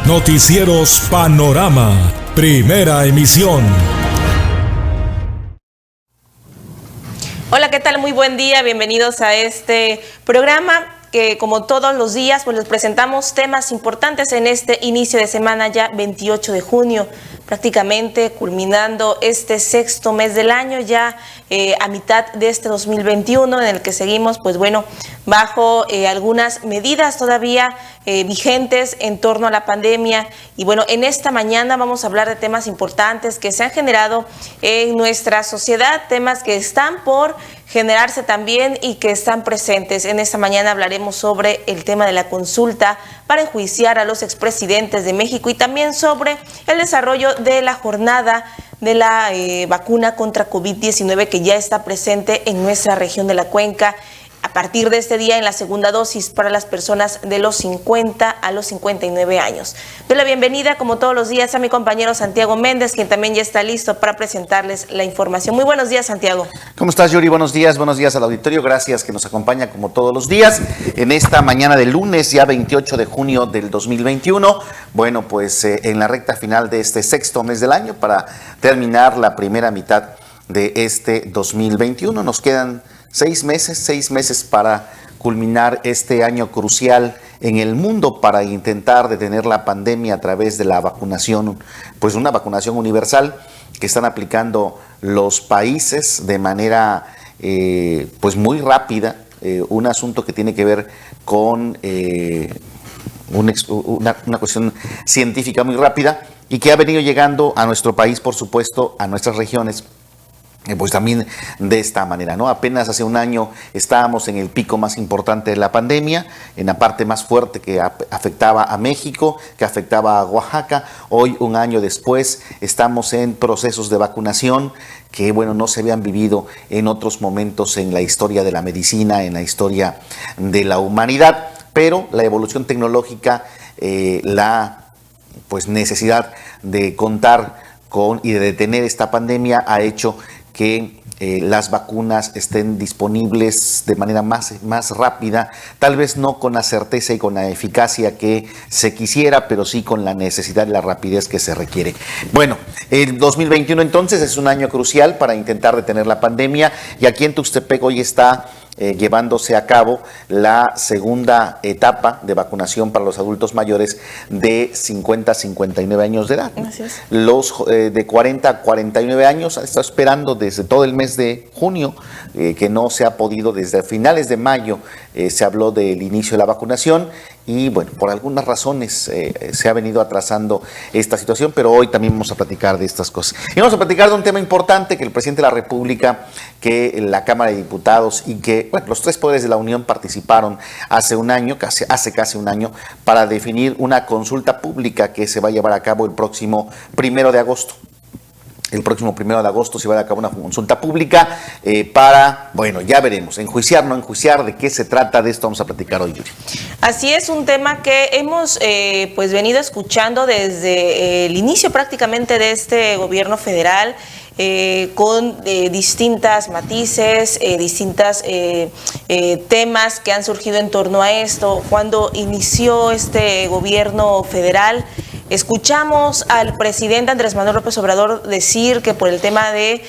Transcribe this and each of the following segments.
Noticieros Panorama, primera emisión. Hola, ¿qué tal? Muy buen día, bienvenidos a este programa que como todos los días pues les presentamos temas importantes en este inicio de semana ya 28 de junio, prácticamente culminando este sexto mes del año ya a mitad de este 2021 en el que seguimos pues bueno bajo algunas medidas todavía vigentes en torno a la pandemia y bueno en esta mañana vamos a hablar de temas importantes que se han generado en nuestra sociedad, temas que están por generarse también y que están presentes. En esta mañana hablaremos sobre el tema de la consulta para enjuiciar a los expresidentes de México y también sobre el desarrollo de la jornada de la vacuna contra COVID-19 que ya está presente en nuestra región de la Cuenca. A partir de este día en la segunda dosis para las personas de los 50 a los 59 años. Doy la bienvenida, como todos los días, a mi compañero Santiago Méndez, quien también ya está listo para presentarles la información. Muy buenos días, Santiago. ¿Cómo estás, Yuri? Buenos días al auditorio. Gracias que nos acompaña como todos los días en esta mañana de lunes, ya 28 de junio del 2021. Bueno, pues en la recta final de este sexto mes del año para terminar la primera mitad de este 2021. Nos quedan 6 meses para culminar este año crucial en el mundo para intentar detener la pandemia a través de la vacunación, pues una vacunación universal que están aplicando los países de manera pues muy rápida, un asunto que tiene que ver con una cuestión científica muy rápida y que ha venido llegando a nuestro país, por supuesto, a nuestras regiones. Pues también de esta manera, ¿no? Apenas hace un año estábamos en el pico más importante de la pandemia, en la parte más fuerte que afectaba a México, que afectaba a Oaxaca. Hoy, un año después, estamos en procesos de vacunación que, bueno, no se habían vivido en otros momentos en la historia de la medicina, en la historia de la humanidad. Pero la evolución tecnológica, la pues necesidad de contar con y de detener esta pandemia ha hecho que las vacunas estén disponibles de manera más rápida, tal vez no con la certeza y con la eficacia que se quisiera, pero sí con la necesidad y la rapidez que se requiere. Bueno, el 2021 entonces es un año crucial para intentar detener la pandemia y aquí en Tuxtepec hoy está llevándose a cabo la segunda etapa de vacunación para los adultos mayores de 50 a 59 años de edad. Gracias. Los de 40 a 49 años han estado esperando desde todo el mes de junio, que no se ha podido, desde finales de mayo se habló del inicio de la vacunación y bueno, por algunas razones se ha venido atrasando esta situación, pero hoy también vamos a platicar de estas cosas. Y vamos a platicar de un tema importante que el presidente de la República, que la Cámara de Diputados y que bueno, los tres poderes de la Unión participaron hace casi un año, para definir una consulta pública que se va a llevar a cabo el próximo 1 de agosto. El próximo 1 de agosto se va a llevar a cabo una consulta pública para, bueno, ya veremos, enjuiciar, no enjuiciar, de qué se trata, de esto vamos a platicar hoy, Yuri. Así es, un tema que hemos pues venido escuchando desde el inicio prácticamente de este gobierno federal, con distintas matices, distintas temas que han surgido en torno a esto. Cuando inició este gobierno federal, escuchamos al presidente Andrés Manuel López Obrador decir que por el tema de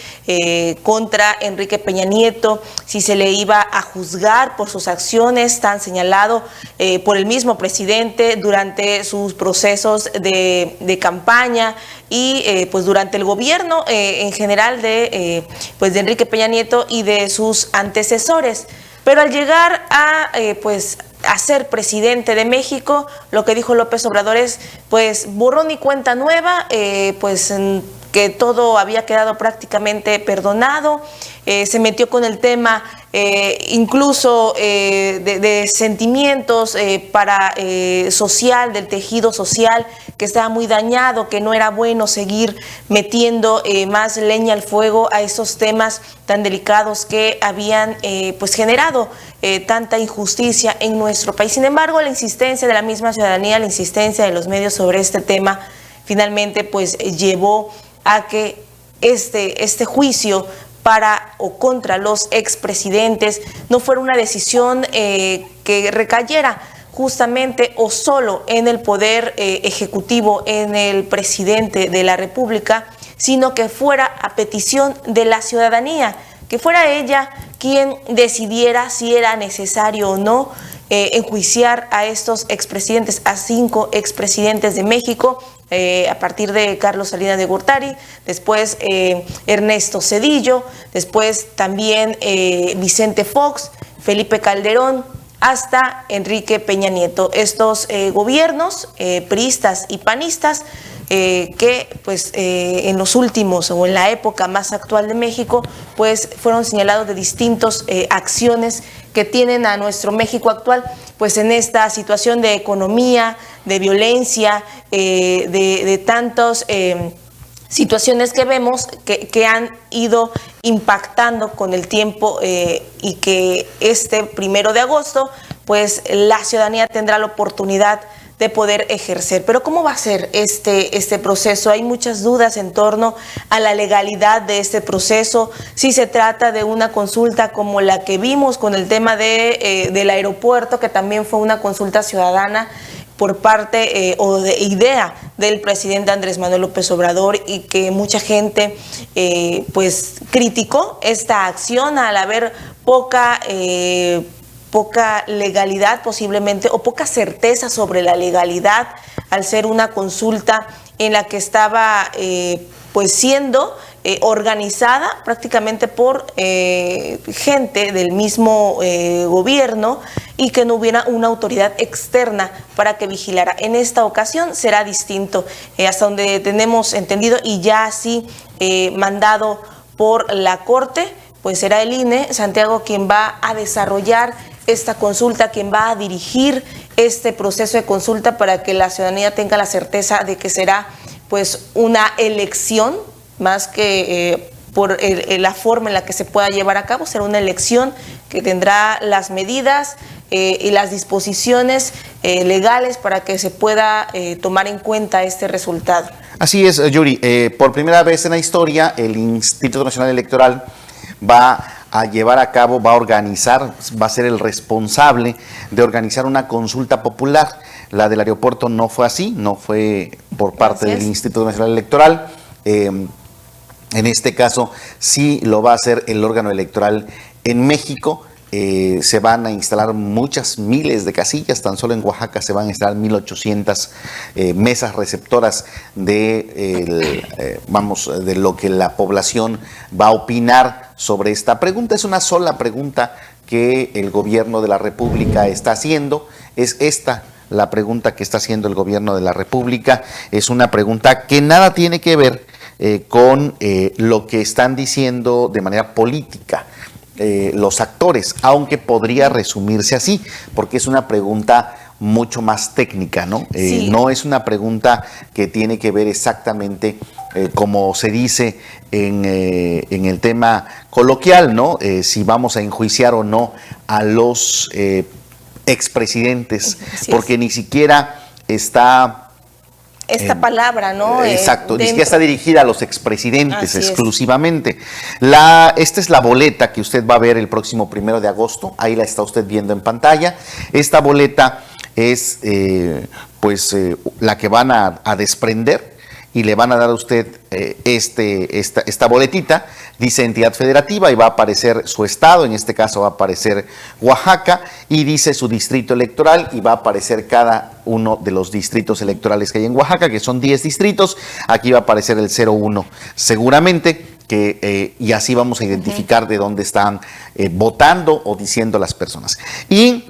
contra Enrique Peña Nieto, si se le iba a juzgar por sus acciones, tan señalado por el mismo presidente durante sus procesos de campaña y pues durante el gobierno en general de Enrique Peña Nieto y de sus antecesores. Pero al llegar a ser presidente de México, lo que dijo López Obrador es pues borrón y cuenta nueva, que todo había quedado prácticamente perdonado, se metió con el tema incluso de sentimientos social, del tejido social, que estaba muy dañado, que no era bueno seguir metiendo más leña al fuego a esos temas tan delicados que habían generado tanta injusticia en nuestro país. Sin embargo, la insistencia de la misma ciudadanía, la insistencia de los medios sobre este tema, finalmente llevó a que este juicio para o contra los expresidentes no fuera una decisión que recayera justamente o solo en el poder ejecutivo, en el presidente de la República, sino que fuera a petición de la ciudadanía, que fuera ella quien decidiera si era necesario o no enjuiciar a estos expresidentes, a 5 expresidentes de México, a partir de Carlos Salinas de Gortari, después Ernesto Zedillo, después también Vicente Fox, Felipe Calderón, hasta Enrique Peña Nieto. Estos gobiernos priistas y panistas que pues en los últimos o en la época más actual de México pues fueron señalados de distintas acciones que tienen a nuestro México actual pues en esta situación de economía, de violencia, de tantos situaciones que vemos que han ido impactando con el tiempo y que este 1 de agosto pues la ciudadanía tendrá la oportunidad de poder ejercer. Pero ¿cómo va a ser este proceso? Hay muchas dudas en torno a la legalidad de este proceso, si se trata de una consulta como la que vimos con el tema del aeropuerto, que también fue una consulta ciudadana por parte o de idea del presidente Andrés Manuel López Obrador, y que mucha gente pues criticó esta acción al haber poca legalidad posiblemente, o poca certeza sobre la legalidad, al ser una consulta en la que estaba pues siendo organizada prácticamente por gente del mismo gobierno, y que no hubiera una autoridad externa para que vigilara. En esta ocasión será distinto, hasta donde tenemos entendido, y ya así mandado por la Corte, pues será el INE, Santiago, quien va a desarrollar esta consulta, quien va a dirigir este proceso de consulta para que la ciudadanía tenga la certeza de que será pues una elección, más que por la forma en la que se pueda llevar a cabo, será una elección que tendrá las medidas y las disposiciones legales para que se pueda tomar en cuenta este resultado. Así es, Yuri. Por primera vez en la historia, el Instituto Nacional Electoral va a llevar a cabo, va a organizar, va a ser el responsable de organizar una consulta popular. La del aeropuerto no fue así, no fue por parte del Instituto Nacional Electoral. En este caso sí lo va a hacer el órgano electoral en México. Se van a instalar muchas miles de casillas, tan solo en Oaxaca se van a instalar 1,800 mesas receptoras de lo que la población va a opinar sobre esta pregunta. Es una sola pregunta que el gobierno de la República está haciendo, es esta la pregunta que está haciendo el gobierno de la República. Es una pregunta que nada tiene que ver con lo que están diciendo de manera política los actores, aunque podría resumirse así, porque es una pregunta mucho más técnica, ¿no? Sí. No es una pregunta que tiene que ver exactamente como se dice en el tema coloquial, ¿no? Si vamos a enjuiciar o no a los expresidentes, porque ni siquiera está esta palabra, ¿no? Exacto, ni siquiera está dirigida a los expresidentes exclusivamente. Esta es la boleta que usted va a ver el próximo 1 de agosto, ahí la está usted viendo en pantalla. Esta boleta es la que van a desprender y le van a dar a usted esta boletita. Dice entidad federativa y va a aparecer su estado, en este caso va a aparecer Oaxaca, y dice su distrito electoral y va a aparecer cada uno de los distritos electorales que hay en Oaxaca, que son 10 distritos. Aquí va a aparecer el 01 seguramente, y así vamos a identificar de dónde están votando o diciendo las personas. Y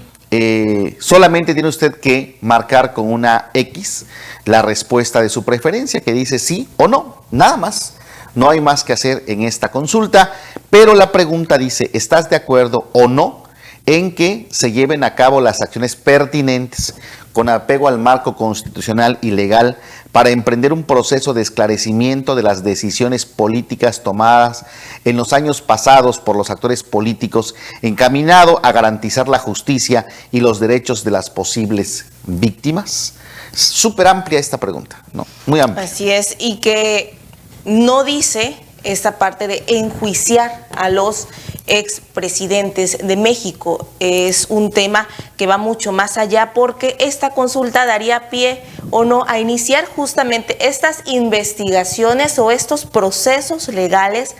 solamente tiene usted que marcar con una X la respuesta de su preferencia, que dice sí o no, nada más. No hay más que hacer en esta consulta, pero la pregunta dice, ¿estás de acuerdo o no en que se lleven a cabo las acciones pertinentes con apego al marco constitucional y legal para emprender un proceso de esclarecimiento de las decisiones políticas tomadas en los años pasados por los actores políticos, encaminado a garantizar la justicia y los derechos de las posibles víctimas? Súper amplia esta pregunta, ¿no? Muy amplia. Así es, y que no dice esta parte de enjuiciar a los expresidentes de México. Es un tema que va mucho más allá porque esta consulta daría pie o no a iniciar justamente estas investigaciones o estos procesos legales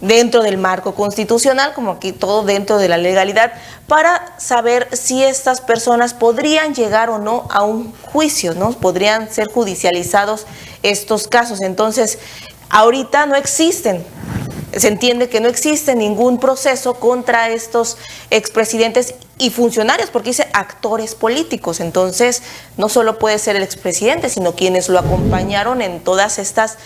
dentro del marco constitucional, como aquí todo dentro de la legalidad, para saber si estas personas podrían llegar o no a un juicio, ¿no? Podrían ser judicializados estos casos. Entonces, ahorita no existen, se entiende que no existe ningún proceso contra estos expresidentes y funcionarios, porque dice actores políticos. Entonces, no solo puede ser el expresidente, sino quienes lo acompañaron en todas estas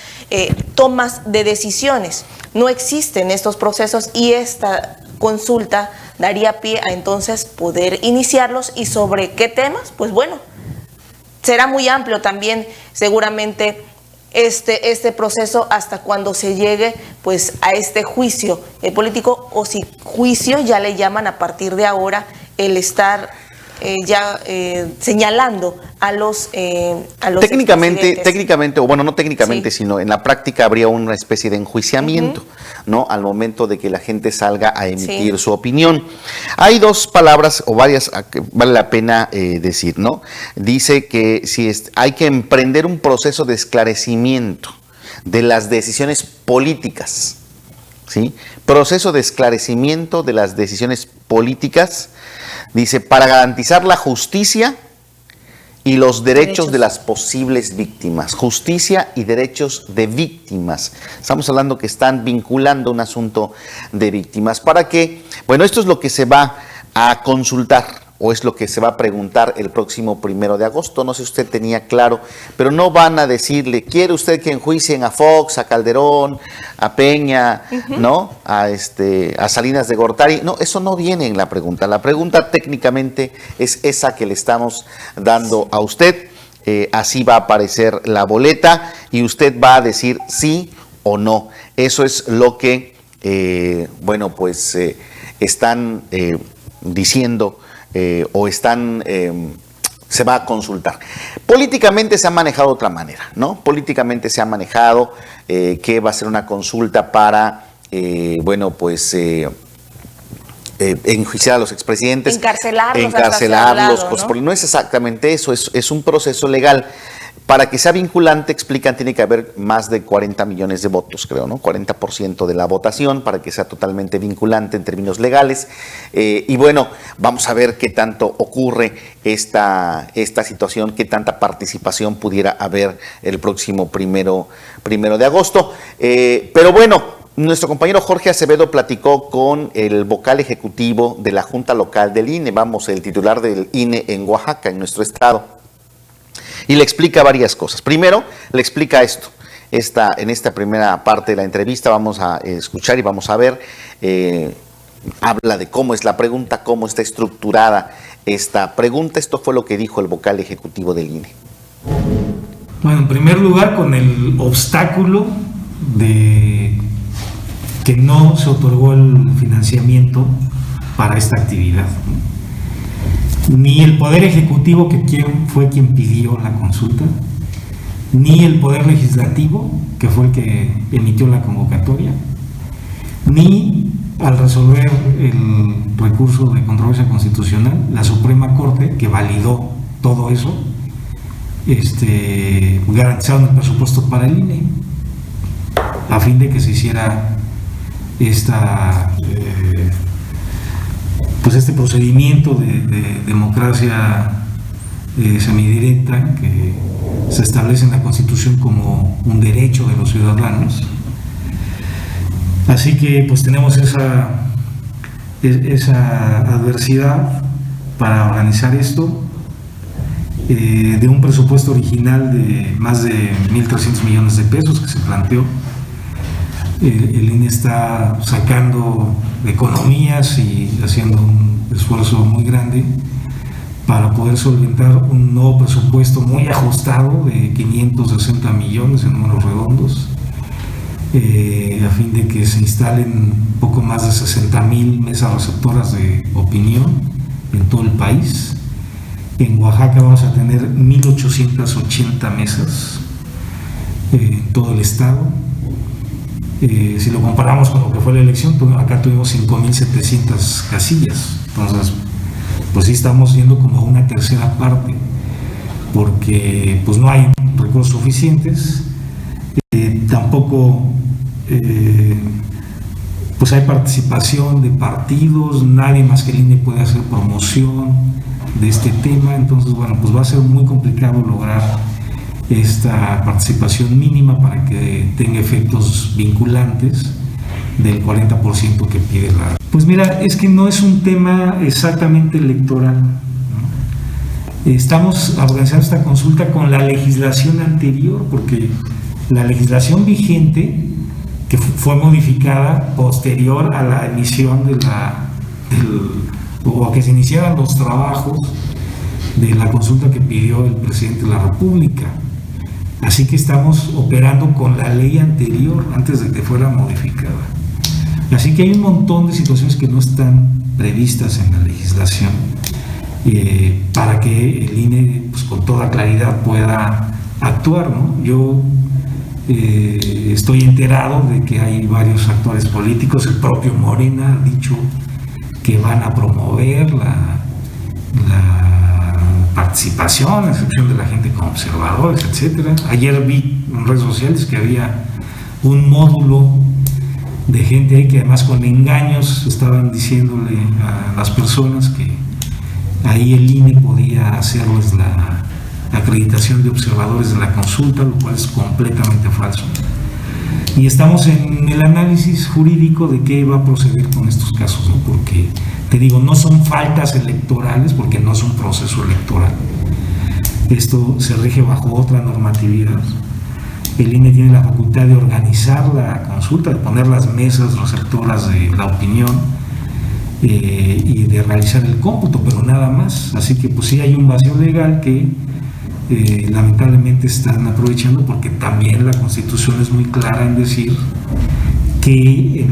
tomas de decisiones. No existen estos procesos y esta consulta daría pie a entonces poder iniciarlos. ¿Y sobre qué temas? Pues bueno, será muy amplio también seguramente este proceso hasta cuando se llegue pues a este juicio político, o si juicio ya le llaman a partir de ahora el estar señalando a los técnicamente, o bueno, no técnicamente, sí, sino en la práctica habría una especie de enjuiciamiento, ¿no? Al momento de que la gente salga a emitir su opinión. Hay dos palabras o varias que vale la pena decir, ¿no? Dice que hay que emprender un proceso de esclarecimiento de las decisiones políticas, ¿sí? Proceso de esclarecimiento de las decisiones políticas, dice, para garantizar la justicia y los derechos de las posibles víctimas. Justicia y derechos de víctimas. Estamos hablando que están vinculando un asunto de víctimas. ¿Para qué? Bueno, esto es lo que se va a consultar, o es lo que se va a preguntar el próximo 1 de agosto. No sé si usted tenía claro, pero no van a decirle, ¿quiere usted que enjuicien a Fox, a Calderón, a Peña, ¿no? A Salinas de Gortari? No, eso no viene en la pregunta. La pregunta técnicamente es esa que le estamos dando a usted. Así va a aparecer la boleta y usted va a decir sí o no. Eso es lo que, están diciendo o se va a consultar. Políticamente se ha manejado de otra manera, ¿no? Políticamente se ha manejado que va a ser una consulta para, enjuiciar a los expresidentes. Encarcelarlos. ¿No? No es exactamente eso, es un proceso legal. Para que sea vinculante, explican, tiene que haber más de 40 millones de votos, creo, ¿no? 40% de la votación para que sea totalmente vinculante en términos legales. Y bueno, vamos a ver qué tanto ocurre esta situación, qué tanta participación pudiera haber el próximo 1 de agosto. Pero bueno, nuestro compañero Jorge Acevedo platicó con el vocal ejecutivo de la Junta Local del INE, el titular del INE en Oaxaca, en nuestro estado. Y le explica varias cosas. Primero, le explica esto. En esta primera parte de la entrevista vamos a escuchar y vamos a ver, habla de cómo es la pregunta, cómo está estructurada esta pregunta. Esto fue lo que dijo el vocal ejecutivo del INE. Bueno, en primer lugar, con el obstáculo de que no se otorgó el financiamiento para esta actividad, ni el Poder Ejecutivo, fue quien pidió la consulta, ni el Poder Legislativo, que fue el que emitió la convocatoria, ni al resolver el recurso de controversia constitucional, la Suprema Corte, que validó todo eso, garantizaron el presupuesto para el INE, a fin de que se hiciera este procedimiento de democracia semidirecta que se establece en la Constitución como un derecho de los ciudadanos. Así que pues tenemos esa adversidad para organizar esto, de un presupuesto original de más de 1.300 millones de pesos que se planteó. El INE está sacando economías y haciendo un esfuerzo muy grande para poder solventar un nuevo presupuesto muy ajustado de 560 millones en números redondos, a fin de que se instalen poco más de 60,000 mesas receptoras de opinión en todo el país. En Oaxaca vamos a tener 1.880 mesas en todo el estado. Si lo comparamos con lo que fue la elección, pues acá tuvimos 5,700 casillas. Entonces, pues sí estamos yendo como a una tercera parte, porque pues no hay recursos suficientes, tampoco pues hay participación de partidos, nadie más que el INE puede hacer promoción de este tema. Entonces, bueno, pues va a ser muy complicado lograr esta participación mínima para que tenga efectos vinculantes del 40% que pide la... Pues mira, es que no es un tema exactamente electoral, ¿no? Estamos organizando esta consulta con la legislación anterior, porque la legislación vigente, que fue modificada posterior a la emisión de o a que se iniciaran los trabajos de la consulta que pidió el presidente de la República. Así que estamos operando con la ley anterior, antes de que fuera modificada. Así que hay un montón de situaciones que no están previstas en la legislación para que el INE, pues, con toda claridad pueda actuar, ¿no? Yo estoy enterado de que hay varios actores políticos, el propio Morena ha dicho que van a promover la participación, a excepción de la gente con observadores, etcétera. Ayer vi en redes sociales que había un módulo de gente ahí que además con engaños estaban diciéndole a las personas que ahí el INE podía hacerles la acreditación de observadores de la consulta, lo cual es completamente falso. Y estamos en el análisis jurídico de qué va a proceder con estos casos, ¿no? Porque, te digo, no son faltas electorales, porque no es un proceso electoral. Esto se rige bajo otra normatividad. El INE tiene la facultad de organizar la consulta, de poner las mesas receptoras de la opinión y de realizar el cómputo, pero nada más. Así que pues sí hay un vacío legal que lamentablemente están aprovechando, porque también la Constitución es muy clara en decir que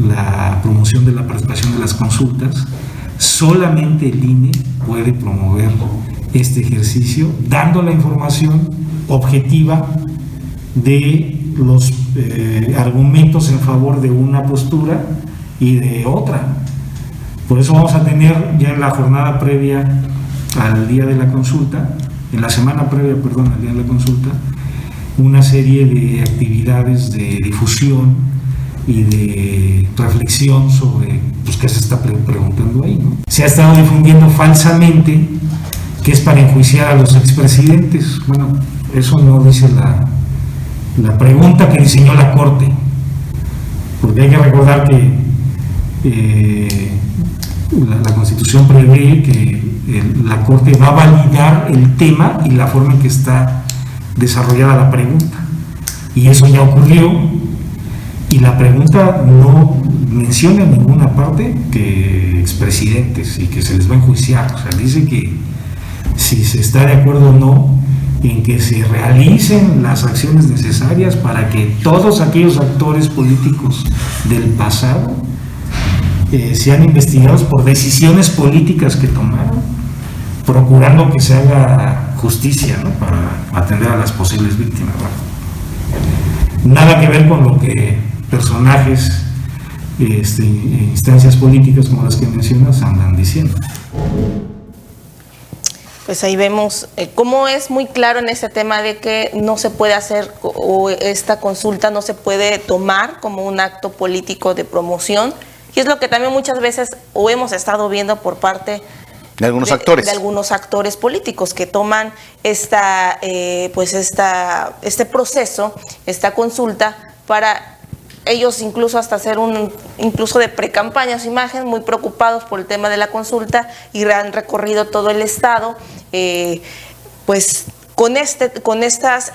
la promoción de la participación de las consultas, solamente el INE puede promover este ejercicio, dando la información objetiva de los argumentos en favor de una postura y de otra. Por eso vamos a tener ya en la jornada previa al día de la consulta, en la semana previa, perdón, al día de la consulta, una serie de actividades de difusión y de reflexión sobre pues, qué se está preguntando ahí, ¿no? Se ha estado difundiendo falsamente que es para enjuiciar a los expresidentes. Bueno, eso no dice la pregunta que diseñó la Corte, porque hay que recordar que la Constitución prevé que la Corte va a validar el tema y la forma en que está desarrollada la pregunta, y eso ya ocurrió, y la pregunta no menciona en ninguna parte que expresidentes y que se les va a enjuiciar. O sea, dice que si se está de acuerdo o no en que se realicen las acciones necesarias para que todos aquellos actores políticos del pasado sean investigados por decisiones políticas que tomaron, procurando que se haga justicia, ¿no? Para atender a las posibles víctimas, ¿no? Nada que ver con lo que personajes, instancias políticas como las que mencionas andan diciendo. Pues ahí vemos cómo es muy claro en este tema de que no se puede hacer, o esta consulta no se puede tomar como un acto político de promoción, y es lo que también muchas veces o hemos estado viendo por parte de algunos actores. De algunos actores políticos que toman este proceso, esta consulta, para ellos incluso hasta hacer incluso de pre-campaña su imagen, muy preocupados por el tema de la consulta, y han recorrido todo el estado, pues con esta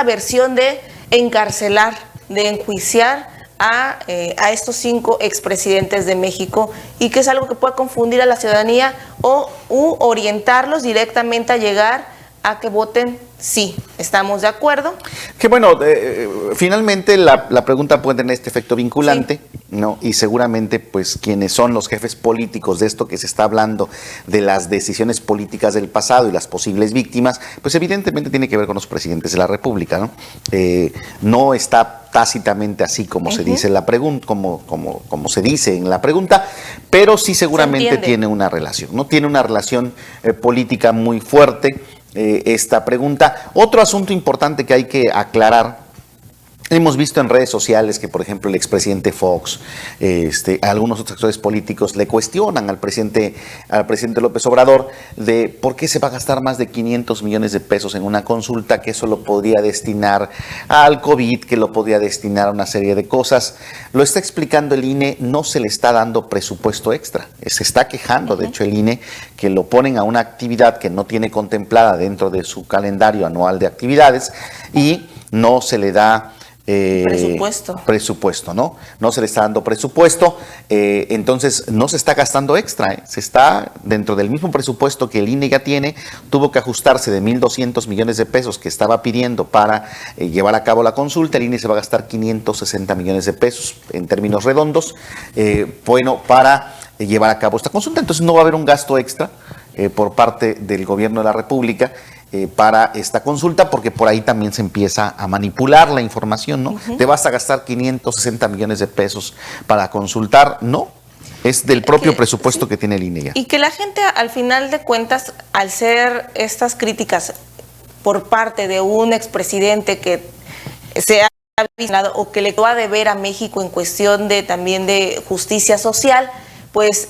versión de encarcelar, de enjuiciar a estos 5 expresidentes de México, y que es algo que puede confundir a la ciudadanía u orientarlos directamente a llegar a que voten sí. ¿Estamos de acuerdo? Que bueno, finalmente la pregunta puede tener este efecto vinculante, sí, ¿no? Y seguramente pues quienes son los jefes políticos de esto que se está hablando, de las decisiones políticas del pasado y las posibles víctimas, pues evidentemente tiene que ver con los presidentes de la República, ¿no? No está tácitamente así como se dice en la pregunta, como se dice en la pregunta, pero sí seguramente tiene una relación, ¿no? Tiene una relación política muy fuerte esta pregunta. Otro asunto importante que hay que aclarar. Hemos visto en redes sociales que, por ejemplo, el expresidente Fox, algunos otros actores políticos le cuestionan al presidente López Obrador de por qué se va a gastar más de 500 millones de pesos en una consulta, que eso lo podría destinar al COVID, que lo podría destinar a una serie de cosas. Lo está explicando el INE, no se le está dando presupuesto extra. Se está quejando, de hecho, el INE, que lo ponen a una actividad que no tiene contemplada dentro de su calendario anual de actividades y no se le da presupuesto, ¿no? No se le está dando presupuesto, entonces no se está gastando extra, se está dentro del mismo presupuesto que el INE ya tiene, tuvo que ajustarse de 1.200 millones de pesos que estaba pidiendo para llevar a cabo la consulta. El INE se va a gastar 560 millones de pesos en términos redondos, para llevar a cabo esta consulta. Entonces no va a haber un gasto extra por parte del gobierno de la República para esta consulta, porque por ahí también se empieza a manipular la información, ¿no? Te vas a gastar 560 millones de pesos para consultar, no, es del propio presupuesto que tiene el INE ya. Y que la gente, al final de cuentas, al ser estas críticas por parte de un expresidente que se ha visto o que le va a deber a México en cuestión de también de justicia social, pues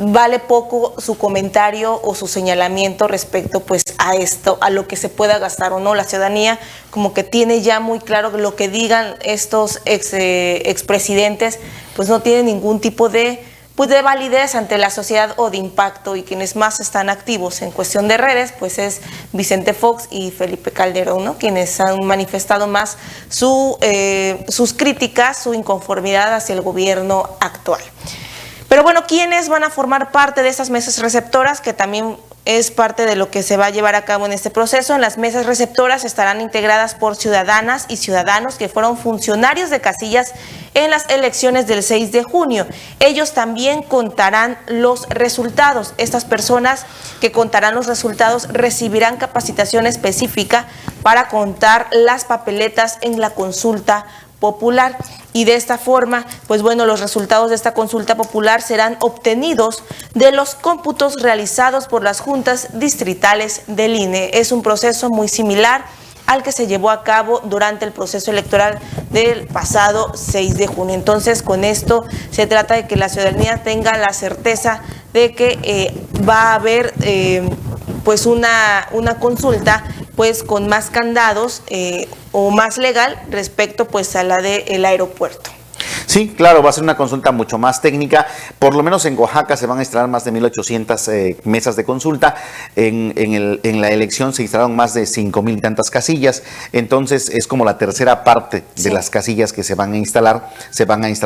vale poco su comentario o su señalamiento respecto pues a esto, a lo que se pueda gastar o no. La ciudadanía como que tiene ya muy claro que lo que digan estos expresidentes pues no tiene ningún tipo de validez ante la sociedad o de impacto, y quienes más están activos en cuestión de redes pues es Vicente Fox y Felipe Calderón, ¿no? Quienes han manifestado más sus críticas, su inconformidad hacia el gobierno actual. Pero bueno, ¿quiénes van a formar parte de estas mesas receptoras? Que también es parte de lo que se va a llevar a cabo en este proceso. En las mesas receptoras estarán integradas por ciudadanas y ciudadanos que fueron funcionarios de casillas en las elecciones del 6 de junio. Ellos también contarán los resultados. Estas personas que contarán los resultados recibirán capacitación específica para contar las papeletas en la consulta popular, y de esta forma, pues bueno, los resultados de esta consulta popular serán obtenidos de los cómputos realizados por las juntas distritales del INE. Es un proceso muy similar al que se llevó a cabo durante el proceso electoral del pasado 6 de junio. Entonces, con esto se trata de que la ciudadanía tenga la certeza de que va a haber pues una consulta pues con más candados o más legal respecto pues a la del aeropuerto. Sí, claro, va a ser una consulta mucho más técnica. Por lo menos en Oaxaca se van a instalar más de 1.800 mesas de consulta. En la elección se instalaron más de 5.000 y tantas casillas. Entonces es como la tercera parte de las casillas que se van a instalar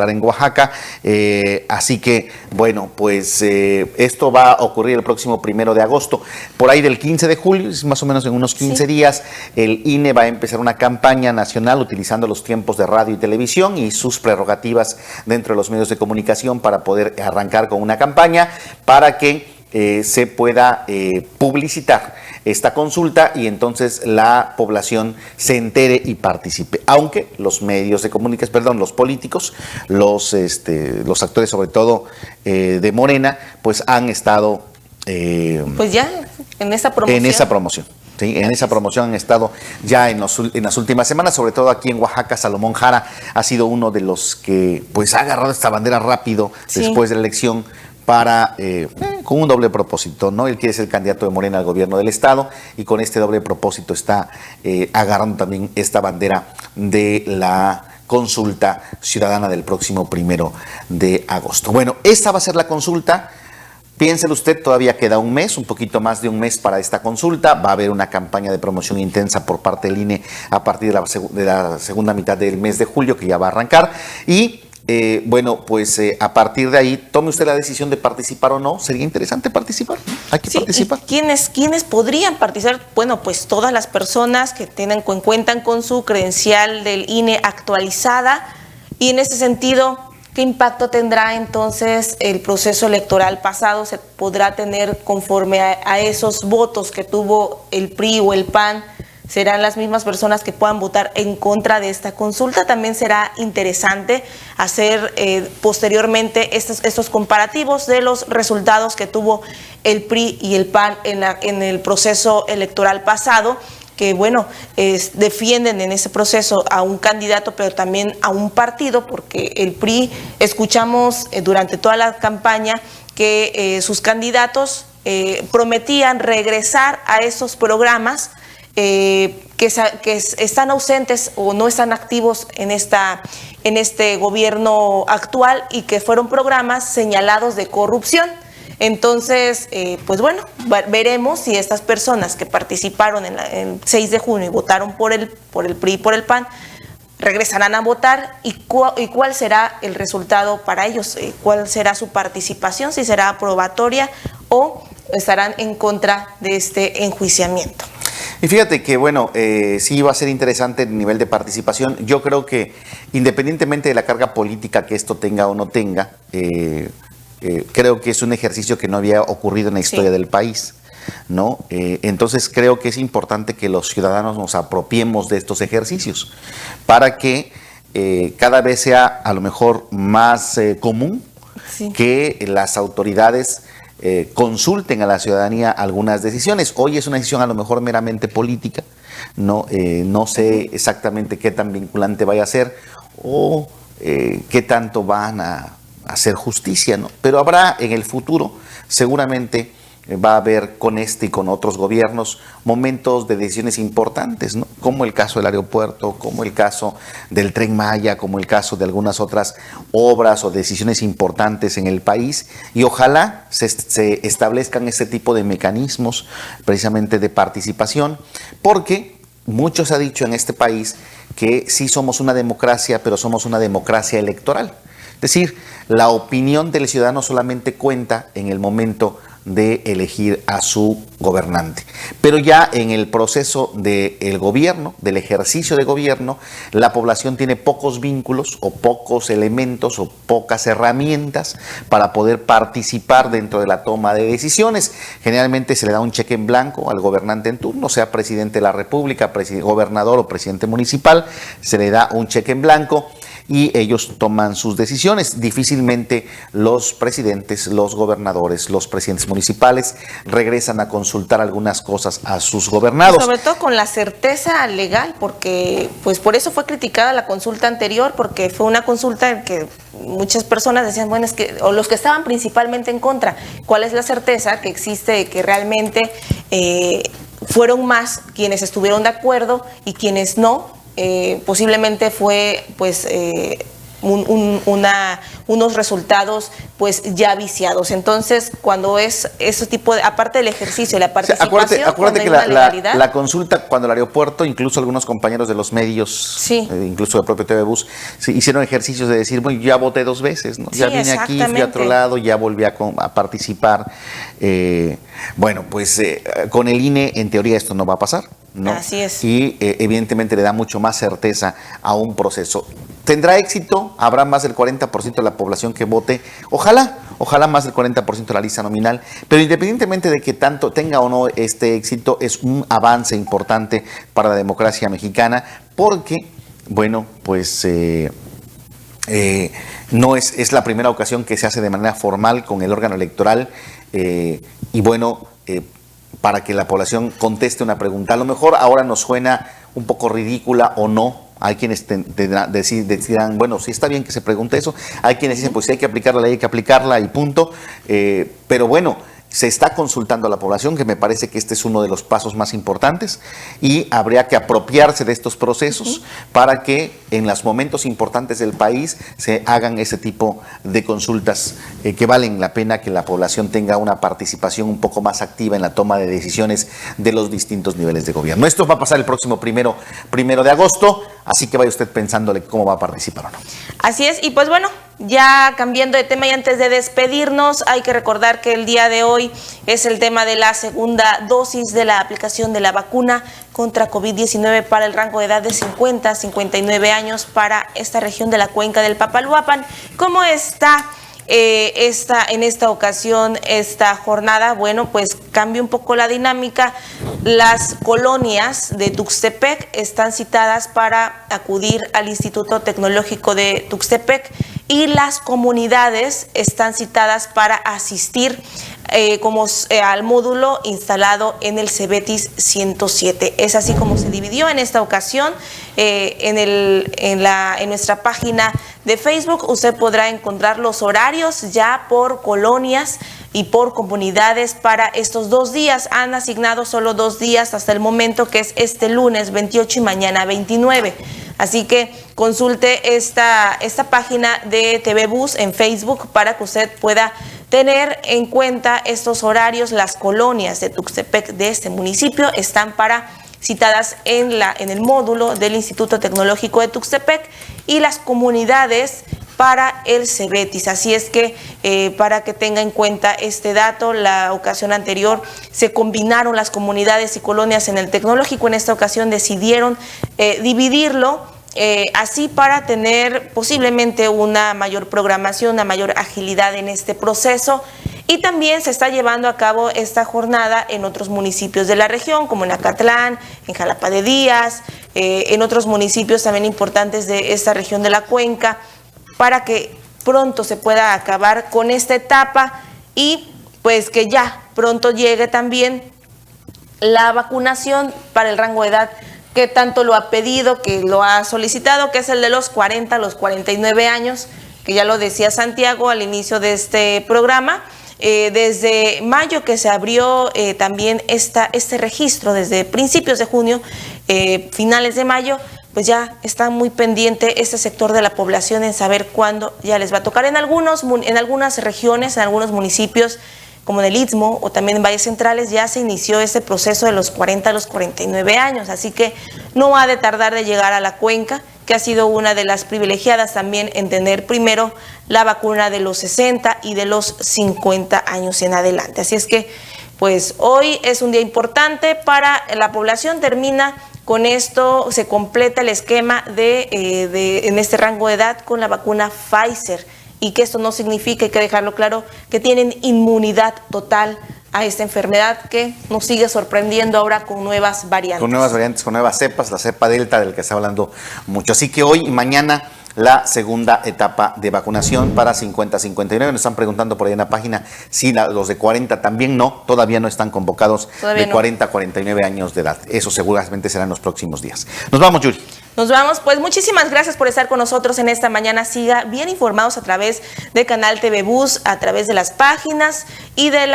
en Oaxaca. Así que, bueno, pues esto va a ocurrir el próximo 1 de agosto. Por ahí del 15 de julio, es más o menos en unos 15 días, el INE va a empezar una campaña nacional utilizando los tiempos de radio y televisión y sus prerrogativas dentro de los medios de comunicación para poder arrancar con una campaña para que se pueda publicitar esta consulta y entonces la población se entere y participe. Aunque los medios de comunicación, los políticos, los actores sobre todo de Morena, pues han estado pues ya en esa promoción. Sí, en esa promoción han estado ya en las últimas semanas, sobre todo aquí en Oaxaca. Salomón Jara ha sido uno de los que pues ha agarrado esta bandera rápido después de la elección para con un doble propósito, ¿no? Él quiere ser candidato de Morena al gobierno del estado y con este doble propósito está agarrando también esta bandera de la consulta ciudadana del próximo 1 de agosto. Bueno, esta va a ser la consulta. Piénselo usted, todavía queda un mes, un poquito más de un mes para esta consulta. Va a haber una campaña de promoción intensa por parte del INE a partir de la segunda mitad del mes de julio, que ya va a arrancar. Y bueno, pues a partir de ahí, tome usted la decisión de participar o no. Sería interesante participar. Hay que participar. ¿Quiénes podrían participar? Bueno, pues todas las personas que cuentan con su credencial del INE actualizada, y en ese sentido ¿Qué impacto tendrá entonces el proceso electoral pasado? ¿Se podrá tener conforme a esos votos que tuvo el PRI o el PAN? ¿Serán las mismas personas que puedan votar en contra de esta consulta? También será interesante hacer posteriormente estos comparativos de los resultados que tuvo el PRI y el PAN en el proceso electoral pasado, que bueno, defienden en ese proceso a un candidato, pero también a un partido, porque el PRI, escuchamos durante toda la campaña que sus candidatos prometían regresar a esos programas que están ausentes o no están activos en este gobierno actual, y que fueron programas señalados de corrupción. Entonces, pues bueno, veremos si estas personas que participaron en el 6 de junio y votaron por el PRI y por el PAN regresarán a votar, y cuál será el resultado para ellos, cuál será su participación, si será aprobatoria o estarán en contra de este enjuiciamiento. Y fíjate que, bueno, sí va a ser interesante el nivel de participación. Yo creo que independientemente de la carga política que esto tenga o no tenga, creo que es un ejercicio que no había ocurrido en la historia del país, ¿no? Entonces creo que es importante que los ciudadanos nos apropiemos de estos ejercicios para que cada vez sea a lo mejor más común que las autoridades consulten a la ciudadanía algunas decisiones. Hoy es una decisión a lo mejor meramente política, no sé exactamente qué tan vinculante vaya a ser o qué tanto van a hacer justicia, ¿no? Pero habrá en el futuro, seguramente va a haber con este y con otros gobiernos momentos de decisiones importantes, ¿no? Como el caso del aeropuerto, como el caso del Tren Maya, como el caso de algunas otras obras o decisiones importantes en el país, y ojalá se establezcan este tipo de mecanismos precisamente de participación, porque mucho se ha dicho en este país que sí somos una democracia, pero somos una democracia electoral. Es decir, la opinión del ciudadano solamente cuenta en el momento de elegir a su gobernante. Pero ya en el proceso del gobierno, del ejercicio de gobierno, la población tiene pocos vínculos o pocos elementos o pocas herramientas para poder participar dentro de la toma de decisiones. Generalmente se le da un cheque en blanco al gobernante en turno, sea presidente de la República, gobernador o presidente municipal, se le da un cheque en blanco y ellos toman sus decisiones. Difícilmente los presidentes, los gobernadores, los presidentes municipales regresan a consultar algunas cosas a sus gobernados. Sobre todo con la certeza legal, porque pues por eso fue criticada la consulta anterior, porque fue una consulta en que muchas personas decían, bueno, es que, o los que estaban principalmente en contra, ¿cuál es la certeza que existe de que realmente fueron más quienes estuvieron de acuerdo y quienes no? Posiblemente fue pues unos resultados pues ya viciados. Entonces, cuando es ese tipo de, aparte del ejercicio, la participación, acuérdate que la consulta, cuando el aeropuerto, incluso algunos compañeros de los medios, incluso el propio TV Bus, hicieron ejercicios de decir, bueno, ya voté 2 veces, ¿no? Ya vine aquí, fui a otro lado, ya volví a participar. Bueno, pues con el INE, en teoría, esto no va a pasar, ¿no? Así es. Y evidentemente le da mucho más certeza a un proceso. ¿Tendrá éxito? ¿Habrá más del 40% de la población que vote? Ojalá más del 40% de la lista nominal, pero independientemente de que tanto tenga o no este éxito, es un avance importante para la democracia mexicana, porque, bueno, pues no es la primera ocasión que se hace de manera formal con el órgano electoral, y bueno, para que la población conteste una pregunta. A lo mejor ahora nos suena un poco ridícula o no. Hay quienes decidan, bueno, sí está bien que se pregunte eso. Hay quienes dicen, pues si hay que aplicar la ley, hay que aplicarla y punto. Pero bueno, se está consultando a la población, que me parece que este es uno de los pasos más importantes, y habría que apropiarse de estos procesos para que en los momentos importantes del país se hagan ese tipo de consultas que valen la pena, que la población tenga una participación un poco más activa en la toma de decisiones de los distintos niveles de gobierno. Esto va a pasar el próximo primero de agosto, así que vaya usted pensándole cómo va a participar o no. Así es, y pues bueno, Ya cambiando de tema y antes de despedirnos, hay que recordar que el día de hoy es el tema de la segunda dosis de la aplicación de la vacuna contra COVID-19 para el rango de edad de 50 a 59 años para esta región de la cuenca del Papaloapan. ¿Cómo está en esta ocasión esta jornada? Bueno, pues cambia un poco la dinámica. Las colonias de Tuxtepec están citadas para acudir al Instituto Tecnológico de Tuxtepec y las comunidades están citadas para asistir al módulo instalado en el Cebetis 107. Es así como se dividió en esta ocasión. En nuestra página de Facebook usted podrá encontrar los horarios ya por colonias y por comunidades para estos 2 días. Han asignado solo 2 días hasta el momento, que es este lunes 28 y mañana 29. Así que consulte esta página de TV Bus en Facebook para que usted pueda tener en cuenta estos horarios. Las colonias de Tuxtepec de este municipio están citadas en el módulo del Instituto Tecnológico de Tuxtepec y las comunidades para el Cebetis. Así es que para que tenga en cuenta este dato, la ocasión anterior se combinaron las comunidades y colonias en el tecnológico. En esta ocasión decidieron dividirlo así para tener posiblemente una mayor programación, una mayor agilidad en este proceso. Y también se está llevando a cabo esta jornada en otros municipios de la región, como en Acatlán, en Jalapa de Díaz, en otros municipios también importantes de esta región de la cuenca, para que pronto se pueda acabar con esta etapa y pues que ya pronto llegue también la vacunación para el rango de edad que tanto lo ha pedido, que lo ha solicitado, que es el de los 40 a los 49 años, que ya lo decía Santiago al inicio de este programa. Desde mayo que se abrió también este registro, desde principios de junio, finales de mayo, pues ya está muy pendiente este sector de la población en saber cuándo ya les va a tocar. En algunas regiones, en algunos municipios, como en el Istmo o también en Valles Centrales, ya se inició este proceso de los 40 a los 49 años, así que no ha de tardar de llegar a la cuenca, que ha sido una de las privilegiadas también en tener primero la vacuna de los 60 y de los 50 años en adelante. Así es que, pues hoy es un día importante para la población. Termina con esto, se completa el esquema en este rango de edad con la vacuna Pfizer, y que esto no significa, hay que dejarlo claro, que tienen inmunidad total a esta enfermedad que nos sigue sorprendiendo ahora con nuevas variantes. Con nuevas variantes, con nuevas cepas, la cepa Delta del que está hablando mucho. Así que hoy y mañana la segunda etapa de vacunación para 50-59. Nos están preguntando por ahí en la página si los de 40 también todavía no están convocados, todavía de 40 a 49 años de edad. Eso seguramente será en los próximos días. Nos vamos, Yuri. Nos vamos, pues muchísimas gracias por estar con nosotros en esta mañana. Siga bien informados a través de Canal TV Bus, a través de las páginas y de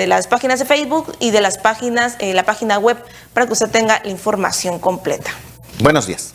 las páginas de Facebook y de las páginas, la página web, para que usted tenga la información completa. Buenos días.